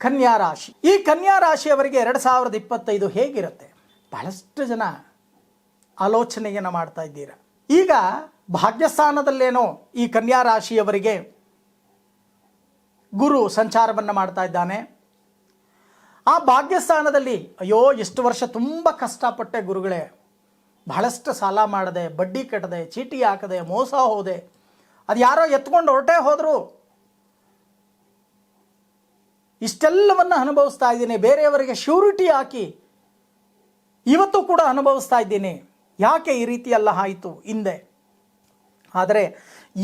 ಕನ್ಯಾ ರಾಶಿ. ಈ ಕನ್ಯಾ ರಾಶಿಯವರಿಗೆ 2025 ಹೇಗಿರುತ್ತೆ? ಬಹಳಷ್ಟು ಜನ ಆಲೋಚನೆಯನ್ನು ಮಾಡ್ತಾ ಇದ್ದೀರಾ. ಈಗ ಭಾಗ್ಯಸ್ಥಾನದಲ್ಲೇನೋ ಈ ಕನ್ಯಾ ರಾಶಿಯವರಿಗೆ ಗುರು ಸಂಚಾರವನ್ನು ಮಾಡ್ತಾ ಇದ್ದಾನೆ. ಆ ಭಾಗ್ಯಸ್ಥಾನದಲ್ಲಿ ಅಯ್ಯೋ ಎಷ್ಟು ವರ್ಷ ತುಂಬ ಕಷ್ಟಪಟ್ಟೆ ಗುರುಗಳೇ, ಬಹಳಷ್ಟು ಸಾಲ ಮಾಡದೆ, ಬಡ್ಡಿ ಕಟ್ಟದೆ, ಚೀಟಿ ಹಾಕದೆ, ಮೋಸ ಹೋದೆ, ಅದು ಯಾರೋ ಎತ್ಕೊಂಡು ಹೊರಟೇ ಹೋದರು, ಇಷ್ಟೆಲ್ಲವನ್ನು ಅನುಭವಿಸ್ತಾ ಇದ್ದೀನಿ, ಬೇರೆಯವರಿಗೆ ಶ್ಯೂರಿಟಿ ಹಾಕಿ ಇವತ್ತು ಕೂಡ ಅನುಭವಿಸ್ತಾ ಇದ್ದೀನಿ, ಯಾಕೆ ಈ ರೀತಿ ಎಲ್ಲ ಆಯಿತು ಹಿಂದೆ? ಆದರೆ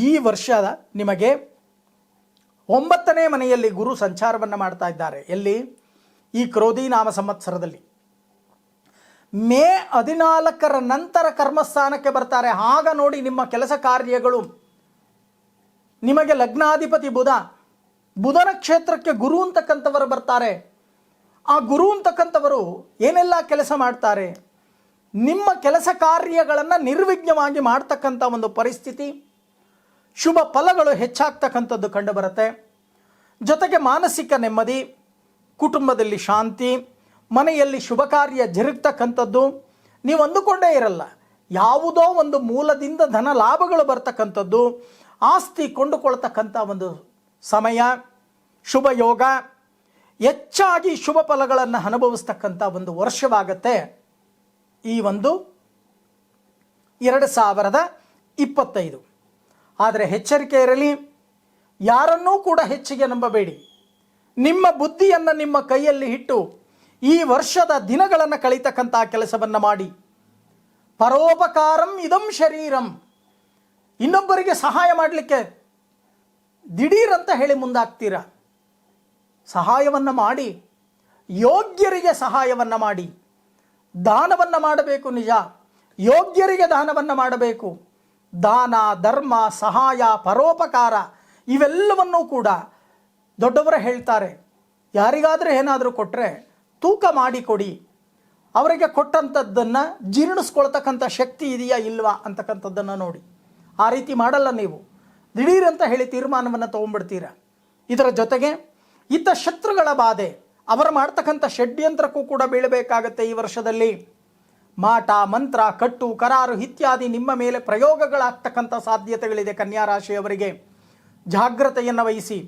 ಈ ವರ್ಷ ನಿಮಗೆ 9ನೇ ಮನೆಯಲ್ಲಿ ಗುರು ಸಂಚಾರವನ್ನು ಮಾಡ್ತಾ ಇದ್ದಾರೆ. ಎಲ್ಲಿ? ಈ ಕ್ರೋಧಿ ನಾಮ ಸಂವತ್ಸರದಲ್ಲಿ ಮೇ 14ರ ನಂತರ ಕರ್ಮಸ್ಥಾನಕ್ಕೆ ಬರ್ತಾರೆ. ಆಗ ನೋಡಿ ನಿಮ್ಮ ಕೆಲಸ ಕಾರ್ಯಗಳು, ನಿಮಗೆ ಲಗ್ನಾಧಿಪತಿ ಬುಧನ ಕ್ಷೇತ್ರಕ್ಕೆ ಗುರು ಅಂತಕ್ಕಂಥವರು ಬರ್ತಾರೆ. ಆ ಗುರು ಅಂತಕ್ಕಂಥವರು ಏನೆಲ್ಲ ಕೆಲಸ ಮಾಡ್ತಾರೆ? ನಿಮ್ಮ ಕೆಲಸ ಕಾರ್ಯಗಳನ್ನು ನಿರ್ವಿಘ್ನವಾಗಿ ಮಾಡ್ತಕ್ಕಂಥ ಒಂದು ಪರಿಸ್ಥಿತಿ, ಶುಭ ಫಲಗಳು ಹೆಚ್ಚಾಗ್ತಕ್ಕಂಥದ್ದು ಕಂಡುಬರುತ್ತೆ. ಜೊತೆಗೆ ಮಾನಸಿಕ ನೆಮ್ಮದಿ, ಕುಟುಂಬದಲ್ಲಿ ಶಾಂತಿ, ಮನೆಯಲ್ಲಿ ಶುಭ ಕಾರ್ಯ ಜರುಗ್ತಕ್ಕಂಥದ್ದು. ನೀವು ಅಂದುಕೊಂಡೇ ಇರಲ್ಲ, ಯಾವುದೋ ಒಂದು ಮೂಲದಿಂದ ಧನ ಲಾಭಗಳು ಬರ್ತಕ್ಕಂಥದ್ದು, ಆಸ್ತಿ ಕೊಂಡುಕೊಳ್ತಕ್ಕಂಥ ಒಂದು ಸಮಯ, ಶುಭ ಯೋಗ, ಹೆಚ್ಚಾಗಿ ಶುಭ ಫಲಗಳನ್ನು ಅನುಭವಿಸ್ತಕ್ಕಂಥ ಒಂದು ವರ್ಷವಾಗತ್ತೆ ಈ ಒಂದು 2025. ಆದರೆ ಎಚ್ಚರಿಕೆ ಇರಲಿ, ಯಾರನ್ನೂ ಕೂಡ ಹೆಚ್ಚಿಗೆ ನಂಬಬೇಡಿ. ನಿಮ್ಮ ಬುದ್ಧಿಯನ್ನು ನಿಮ್ಮ ಕೈಯಲ್ಲಿ ಇಟ್ಟು ಈ ವರ್ಷದ ದಿನಗಳನ್ನು ಕಳೀತಕ್ಕಂಥ ಕೆಲಸವನ್ನು ಮಾಡಿ. ಪರೋಪಕಾರಂ ಇದಂ ಶರೀರಂ, ಇನ್ನೊಬ್ಬರಿಗೆ ಸಹಾಯ ಮಾಡಲಿಕ್ಕೆ ದಿಢೀರಂತ ಹೇಳಿ ಮುಂದಾಗ್ತೀರಾ. ಸಹಾಯವನ್ನು ಮಾಡಿ, ಯೋಗ್ಯರಿಗೆ ಸಹಾಯವನ್ನು ಮಾಡಿ. ದಾನವನ್ನು ಮಾಡಬೇಕು, ನಿಜ, ಯೋಗ್ಯರಿಗೆ ದಾನವನ್ನು ಮಾಡಬೇಕು. ದಾನ, ಧರ್ಮ, ಸಹಾಯ, ಪರೋಪಕಾರ ಇವೆಲ್ಲವನ್ನೂ ಕೂಡ ದೊಡ್ಡವರು ಹೇಳ್ತಾರೆ. ಯಾರಿಗಾದರೂ ಏನಾದರೂ ಕೊಟ್ಟರೆ ತೂಕ ಮಾಡಿ ಕೊಡಿ, ಅವರಿಗೆ ಕೊಟ್ಟಂಥದ್ದನ್ನು ಜೀರ್ಣಿಸ್ಕೊಳ್ತಕ್ಕಂಥ ಶಕ್ತಿ ಇದೆಯಾ ಇಲ್ವಾ ಅಂತಕ್ಕಂಥದ್ದನ್ನು ನೋಡಿ. ಆ ರೀತಿ ಮಾಡಲ್ಲ ನೀವು, ದಿಢೀರಂತ ಹೇಳಿ ತೀರ್ಮಾನವನ್ನು ತೊಗೊಂಡ್ಬಿಡ್ತೀರ. ಇದರ ಜೊತೆಗೆ ಇತ್ತ ಶತ್ರುಗಳ ಬಾಧೆ, ಅವರು ಮಾಡ್ತಕ್ಕಂಥ ಷಡ್ಯಂತ್ರಕ್ಕೂ ಕೂಡ ಬೀಳಬೇಕಾಗತ್ತೆ ಈ ವರ್ಷದಲ್ಲಿ. ಮಾಟ, ಮಂತ್ರ, ಕಟ್ಟು, ಕರಾರು ಇತ್ಯಾದಿ ನಿಮ್ಮ ಮೇಲೆ ಪ್ರಯೋಗಗಳಾಗ್ತಕ್ಕಂಥ ಸಾಧ್ಯತೆಗಳಿದೆ. ಕನ್ಯಾ ರಾಶಿಯವರಿಗೆ ಜಾಗ್ರತೆಯನ್ನು ವಹಿಸಿ.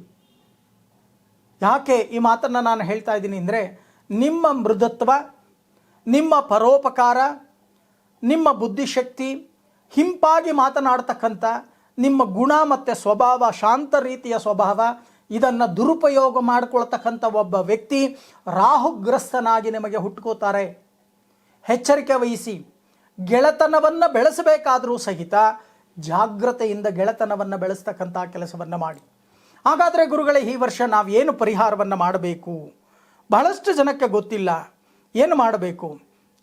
ಯಾಕೆ ಈ ಮಾತನ್ನು ನಾನು ಹೇಳ್ತಾ ಇದ್ದೀನಿ ಅಂದರೆ, ನಿಮ್ಮ ಮೃದುತ್ವ, ನಿಮ್ಮ ಪರೋಪಕಾರ, ನಿಮ್ಮ ಬುದ್ಧಿಶಕ್ತಿ, ಹಿಂಪಾಗಿ ಮಾತನಾಡ್ತಕ್ಕಂಥ ನಿಮ್ಮ ಗುಣ ಮತ್ತು ಸ್ವಭಾವ, ಶಾಂತ ರೀತಿಯ ಸ್ವಭಾವ, ಇದನ್ನು ದುರುಪಯೋಗ ಮಾಡಿಕೊಳ್ತಕ್ಕಂಥ ಒಬ್ಬ ವ್ಯಕ್ತಿ ರಾಹುಗ್ರಸ್ತನಾಗಿ ನಿಮಗೆ ಹುಟ್ಟುಕೋತಾರೆ. ಎಚ್ಚರಿಕೆ ವಹಿಸಿ. ಗೆಳೆತನವನ್ನು ಬೆಳೆಸಬೇಕಾದರೂ ಸಹಿತ ಜಾಗ್ರತೆಯಿಂದ ಗೆಳೆತನವನ್ನು ಬೆಳೆಸ್ತಕ್ಕಂಥ ಕೆಲಸವನ್ನು ಮಾಡಿ. ಹಾಗಾದರೆ ಗುರುಗಳೇ, ಈ ವರ್ಷ ನಾವೇನು ಪರಿಹಾರವನ್ನು ಮಾಡಬೇಕು? ಬಹಳಷ್ಟು ಜನಕ್ಕೆ ಗೊತ್ತಿಲ್ಲ ಏನು ಮಾಡಬೇಕು.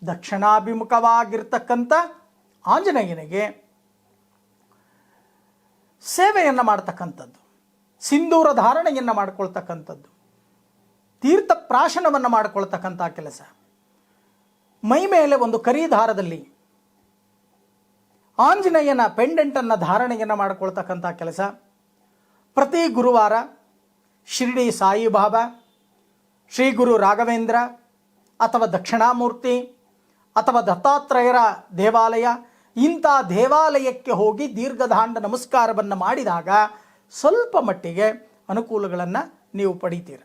ದಕ್ಷಿಣಾಭಿಮುಖವಾಗಿರ್ತಕ್ಕಂಥ ಆಂಜನೇಯನಿಗೆ ಸೇವೆಯನ್ನು ಮಾಡ್ತಕ್ಕಂಥದ್ದು, ಸಿಂಧೂರ ಧಾರಣೆಯನ್ನು ಮಾಡಿಕೊಳ್ತಕ್ಕಂಥದ್ದು, ತೀರ್ಥ ಪ್ರಾಶನವನ್ನು ಮಾಡಿಕೊಳ್ತಕ್ಕಂಥ ಕೆಲಸ, ಮೈ ಮೇಲೆ ಒಂದು ಕರಿ ದಾರದಲ್ಲಿ ಆಂಜನೇಯನ ಪೆಂಡೆಂಟನ್ನು ಧಾರಣೆಯನ್ನು ಮಾಡಿಕೊಳ್ತಕ್ಕಂಥ ಕೆಲಸ, ಪ್ರತಿ ಗುರುವಾರ ಶಿರ್ಡಿ ಸಾಯಿಬಾಬಾ, ಶ್ರೀ ಗುರು ರಾಘವೇಂದ್ರ ಅಥವಾ ದಕ್ಷಿಣಾಮೂರ್ತಿ ಅಥವಾ ದತ್ತಾತ್ರೇಯರ ದೇವಾಲಯ, ಇಂಥ ದೇವಾಲಯಕ್ಕೆ ಹೋಗಿ ದೀರ್ಘದಾಂಡ ನಮಸ್ಕಾರವನ್ನು ಮಾಡಿದಾಗ ಸ್ವಲ್ಪ ಮಟ್ಟಿಗೆ ಅನುಕೂಲಗಳನ್ನು ನೀವು ಪಡಿತೀರ.